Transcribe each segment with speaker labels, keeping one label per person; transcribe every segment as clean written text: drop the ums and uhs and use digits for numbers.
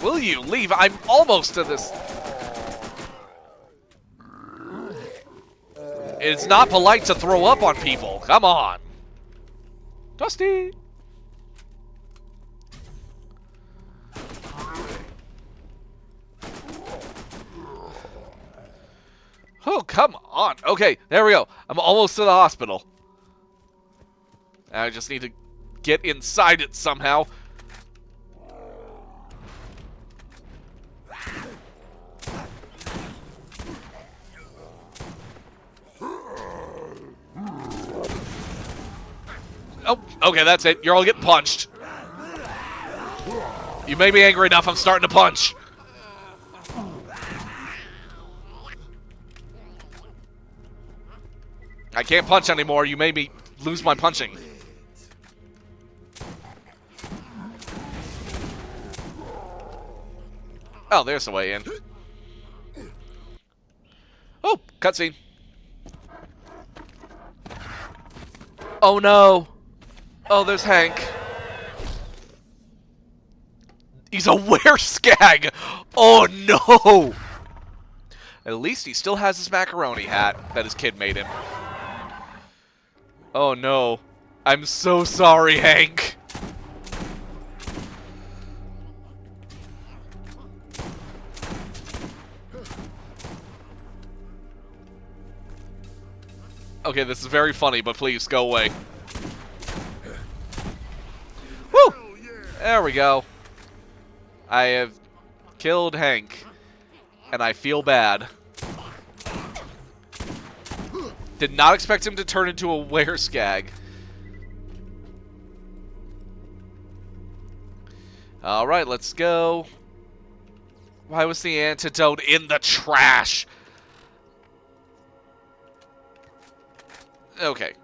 Speaker 1: Will you leave? I'm almost to this. It's not polite to throw up on people. Come on. Dusty. Oh, come on. Okay, there we go. I'm almost to the hospital. I just need to get inside it somehow. Oh, okay, that's it. You're all getting punched. You made me angry enough, I'm starting to punch. I can't punch anymore. You made me lose my punching. Oh, there's the way in. Oh, cutscene. Oh no. Oh, there's Hank. He's a wereskag. Oh no. At least he still has his macaroni hat that his kid made him. Oh no. I'm so sorry, Hank. Okay, this is very funny, but please, go away. Woo! There we go. I have killed Hank, and I feel bad. Did not expect him to turn into a wereskag. Alright, let's go. Why was the antidote in the trash? Okay.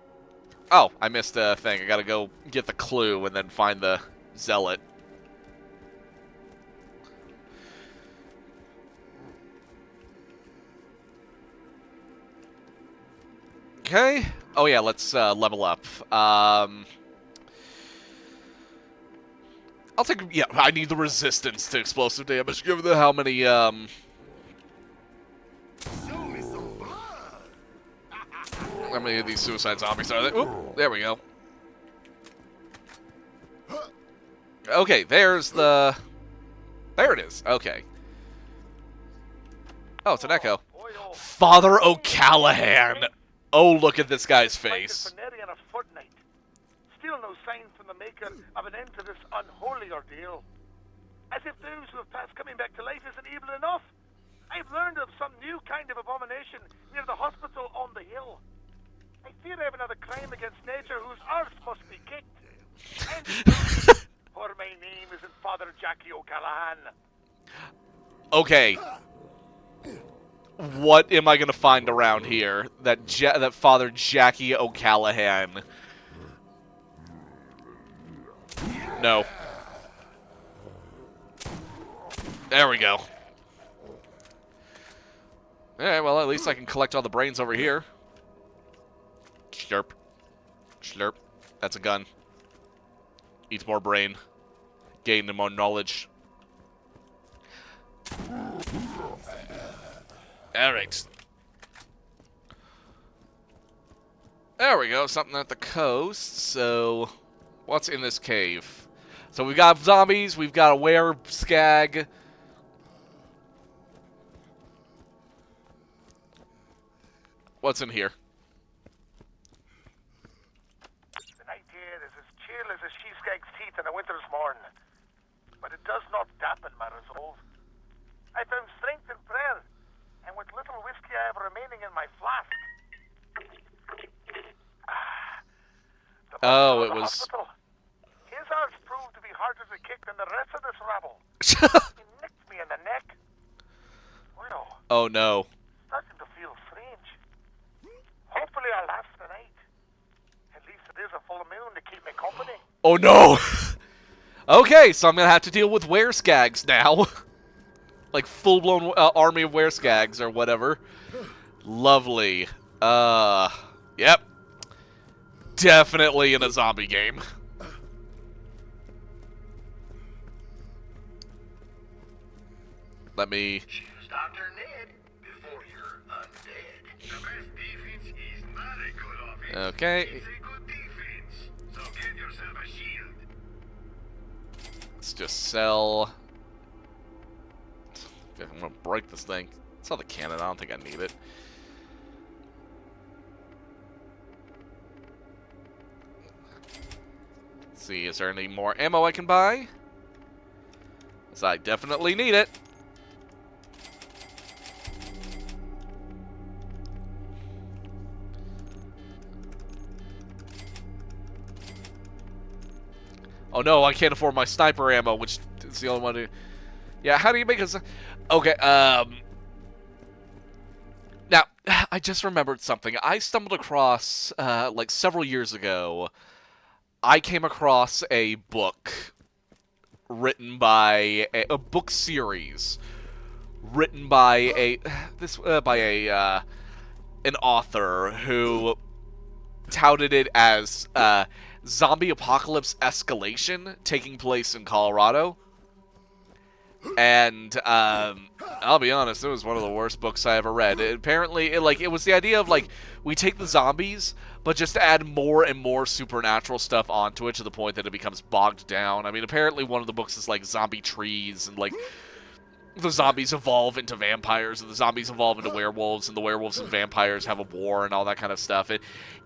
Speaker 1: Oh, I missed a thing. I gotta go get the clue and then find the zealot. Okay. Oh yeah, let's level up. I'll take... Yeah, I need the resistance to explosive damage. Give the how many, How many of these suicide zombies are there? Oop, there we go. Okay, there's the... There it is. Okay. Oh, it's an echo. Father O'Callahan! Oh, look at this guy's face.
Speaker 2: Still no sign from the maker of an end to this unholy ordeal. As if those who have passed coming back to life isn't evil enough. I've learned of some new kind of abomination near the hospital on the hill. I fear I have another crime against nature whose earth must be kicked. And for my name isn't Father Jackie O'Callahan.
Speaker 1: Okay. What am I gonna find around here? That Father Jackie O'Callahan. No. There we go. Alright, well, at least I can collect all the brains over here. Slurp. Slurp. That's a gun. Eats more brain. Gain more knowledge. Alright. There we go. Something at the coast. So, what's in this cave? So we've got zombies. We've got a wereskag. What's in here?
Speaker 2: The night air is as chill as a sheepskag's teeth on a winter's morn. But it does not dampen my resolve. I found strength in prayer, and with little whiskey I have remaining in my flask.
Speaker 1: Oh, it was...
Speaker 2: Hospital. His arms proved to be harder to kick than the rest of this rabble. He nicked me in the neck. Well,
Speaker 1: oh no.
Speaker 2: starting to feel strange. Hopefully I'll last the night. At least it is a full moon to keep me company.
Speaker 1: Oh no! Okay, so I'm gonna have to deal with wereskags now. Like full-blown army of wereskags or whatever. Lovely. Yep. Definitely in a zombie game. Let me...
Speaker 3: Choose Dr. Ned before you're undead. The best defense is not a good offense.
Speaker 1: Okay.
Speaker 3: It's a good defense. So get yourself a shield.
Speaker 1: Let's just sell... I'm gonna break this thing. Sell the cannon. I don't think I need it. Let's see, is there any more ammo I can buy? Because I definitely need it. Oh no, I can't afford my sniper ammo, which is the only one who... Yeah, how do you make a... Okay, now, I just remembered something. I stumbled across, like, several years ago, I came across a book written by... A book series written by an author who touted it as, zombie apocalypse escalation taking place in Colorado. And I'll be honest, it was one of the worst books I ever read. Apparently, it was the idea of, like, we take the zombies, but just add more and more supernatural stuff onto it to the point that it becomes bogged down. I mean, apparently one of the books is, like, zombie trees, and, like, the zombies evolve into vampires, and the zombies evolve into werewolves, and the werewolves and vampires have a war, and all that kind of stuff.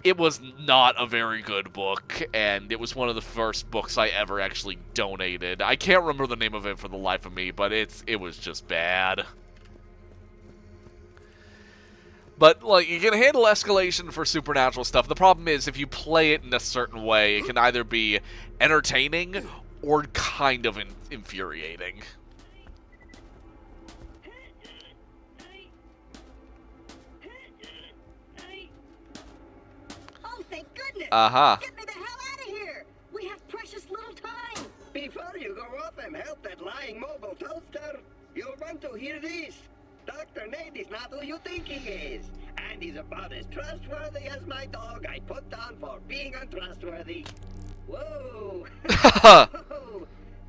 Speaker 1: It was not a very good book, and it was one of the first books I ever actually donated. I can't remember the name of it for the life of me, but it was just bad. But, like, you can handle escalation for supernatural stuff. The problem is, if you play it in a certain way, it can either be entertaining or kind of infuriating.
Speaker 4: Thank goodness!
Speaker 1: Uh-huh.
Speaker 4: Get me the hell out of here! We have precious little time!
Speaker 5: Before you go off and help that lying mobile toaster, you'll want to hear this. Dr. Ned is not who you think he is. And he's about as trustworthy as my dog I put down for being untrustworthy. Whoa! Whoa!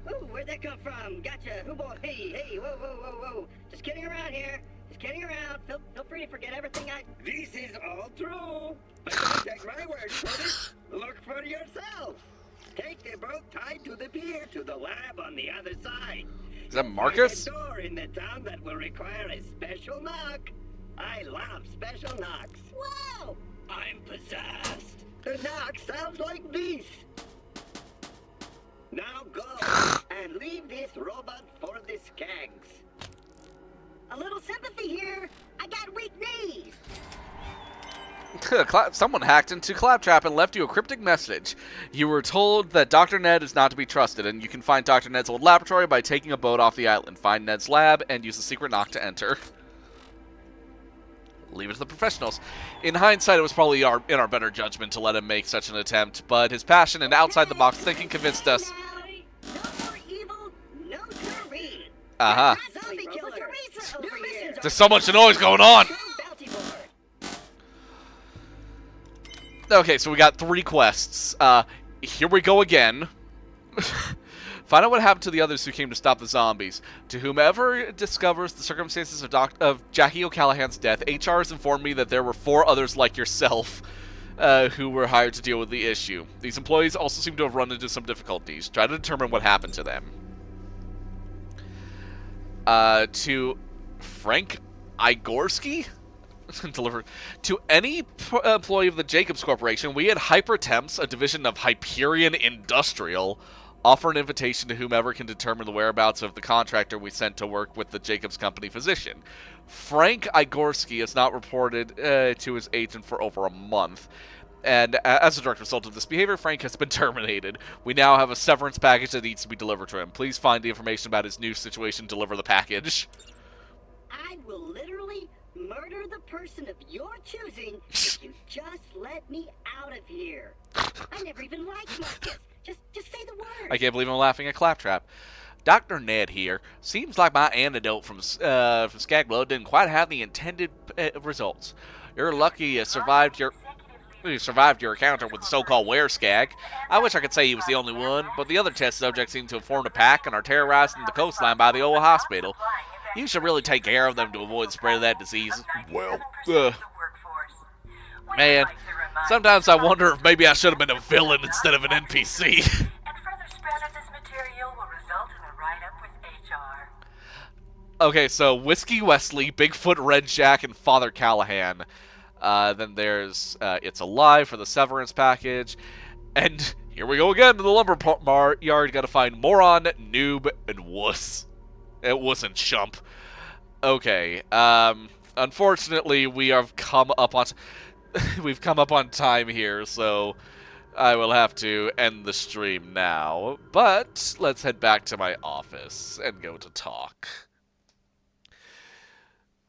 Speaker 5: Ooh, where'd that come from? Gotcha! Who boy? Hey, whoa, whoa, whoa, whoa! Just kidding around here. Just kidding around. Feel free to forget everything I... This is all true. But don't take my word for it. Look for yourself. Take the boat tied to the pier to the lab on the other side.
Speaker 1: Is that Marcus?
Speaker 5: There's a door in the town that will require a special knock. I love special knocks.
Speaker 4: Whoa!
Speaker 5: I'm possessed. The knock sounds like this. Now go and leave this robot for the skags.
Speaker 4: A little sympathy here. I got weak knees.
Speaker 1: Someone hacked into Claptrap and left you a cryptic message. You were told that Dr. Ned is not to be trusted, and you can find Dr. Ned's old laboratory by taking a boat off the island. Find Ned's lab and use the secret knock to enter. Leave it to the professionals. In hindsight, it was probably in our better judgment to let him make such an attempt, but his passion and outside-the-box thinking convinced us.
Speaker 4: No more evil, no Terene.
Speaker 1: Uh-huh.
Speaker 4: Zombie killer. Teresa over here.
Speaker 1: There's so much noise going on!
Speaker 4: Bounty board.
Speaker 1: Okay, so we got 3 quests. Here we go again. Find out what happened to the others who came to stop the zombies. To whomever discovers the circumstances of Jackie O'Callahan's death, HR has informed me that there were 4 others like yourself who were hired to deal with the issue. These employees also seem to have run into some difficulties. Try to determine what happened to them. To Frank Igorski? Delivered to any employee of the Jakobs Corporation. We at Hypertemps, a division of Hyperion Industrial, offer an invitation to whomever can determine the whereabouts of the contractor we sent to work with the Jakobs Company physician. Frank Igorski has not reported to his agent for over a month. And as a direct result of this behavior, Frank has been terminated. We now have a severance package that needs to be delivered to him. Please find the information about his new situation, deliver the package.
Speaker 4: I will literally murder the person of your choosing if you just let me out of here. I never even liked Marcus. Just say the word.
Speaker 1: I can't believe I'm laughing at Claptrap. Dr. Ned here. Seems like my antidote from Skaglow didn't quite have the intended results. You're lucky you survived your encounter with the so-called wereskag. I wish I could say he was the only one, but the other test subjects seem to have formed a pack and are terrorizing the coastline by the old hospital. You should really take care of them to avoid the spread of that disease. Well, man, sometimes I wonder if maybe I should have been a villain instead of an NPC.
Speaker 6: And further spread of this material will result in a write-up with HR.
Speaker 1: Okay, so Whiskey Wesley, Bigfoot Red Jack, and Father Callahan. Then there's It's Alive for the Severance package. And here we go again to the lumber yard. Gotta find Moron, Noob, and Wuss. Wuss and Chump. Okay, unfortunately we have come up on... we've come up on time here, so I will have to end the stream now. But let's head back to my office and go to talk.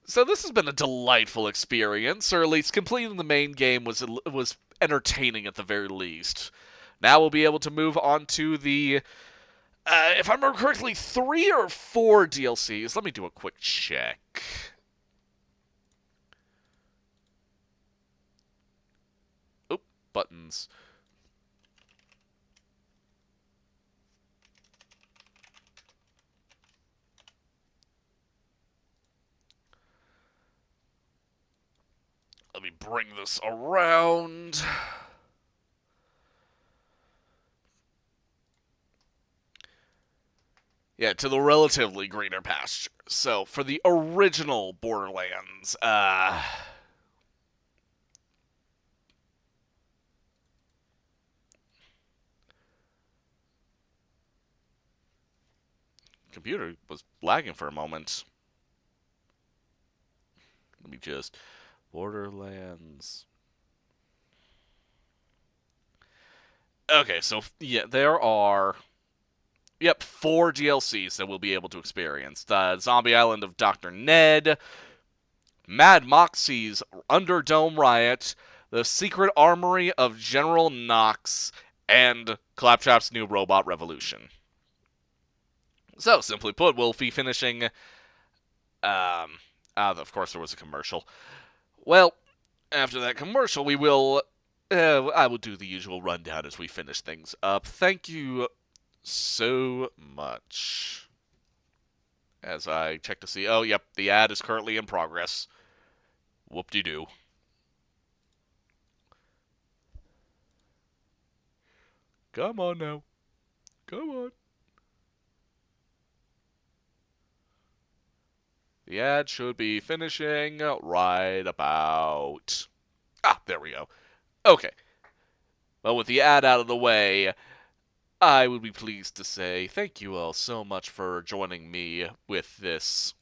Speaker 1: So this has been a delightful experience, or at least completing the main game was entertaining at the very least. Now we'll be able to move on to the, if I remember correctly, 3 or 4 DLCs. Let me do a quick check. Oop, buttons. Let me bring this around. Yeah, to the relatively greener pasture. So, for the original Borderlands, computer was lagging for a moment. Let me just... Borderlands... Okay, so, yeah, there are... Yep, 4 DLCs that we'll be able to experience. The Zombie Island of Dr. Ned, Mad Moxie's Underdome Riot, The Secret Armory of General Knox, and Claptrap's New Robot Revolution. So, simply put, we'll be finishing... of course there was a commercial. Well, after that commercial, we will... I will do the usual rundown as we finish things up. Thank you so much. As I check to see... Oh, yep, the ad is currently in progress. Whoop-de-doo. Come on now. Come on. The ad should be finishing right about... Ah, there we go. Okay. Well, with the ad out of the way, I would be pleased to say thank you all so much for joining me with this...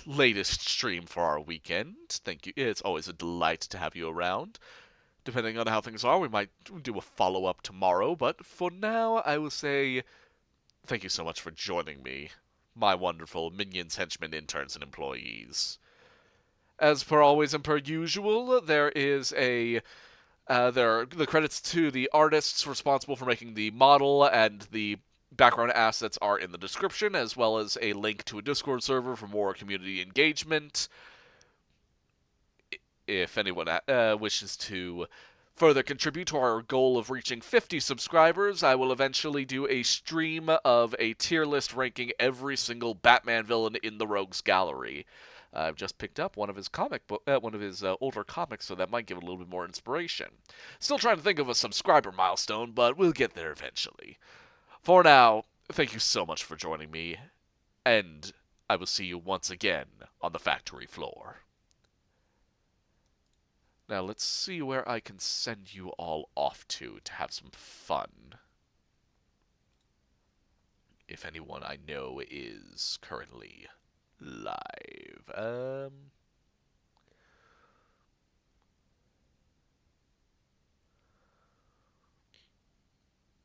Speaker 1: latest stream for our weekend. Thank you. It's always a delight to have you around. Depending on how things are, we might do a follow-up tomorrow, but for now, I will say thank you so much for joining me, my wonderful minions, henchmen, interns, and employees. As per always and per usual, there is there are the credits to the artists responsible for making the model, and the background assets are in the description, as well as a link to a Discord server for more community engagement. If anyone wishes to further contribute to our goal of reaching 50 subscribers, I will eventually do a stream of a tier list ranking every single Batman villain in the Rogues Gallery. I've just picked up one of his older comics, so that might give a little bit more inspiration. Still trying to think of a subscriber milestone, but we'll get there eventually. For now, thank you so much for joining me, and I will see you once again on the factory floor. Now, let's see where I can send you all off to have some fun. If anyone I know is currently live.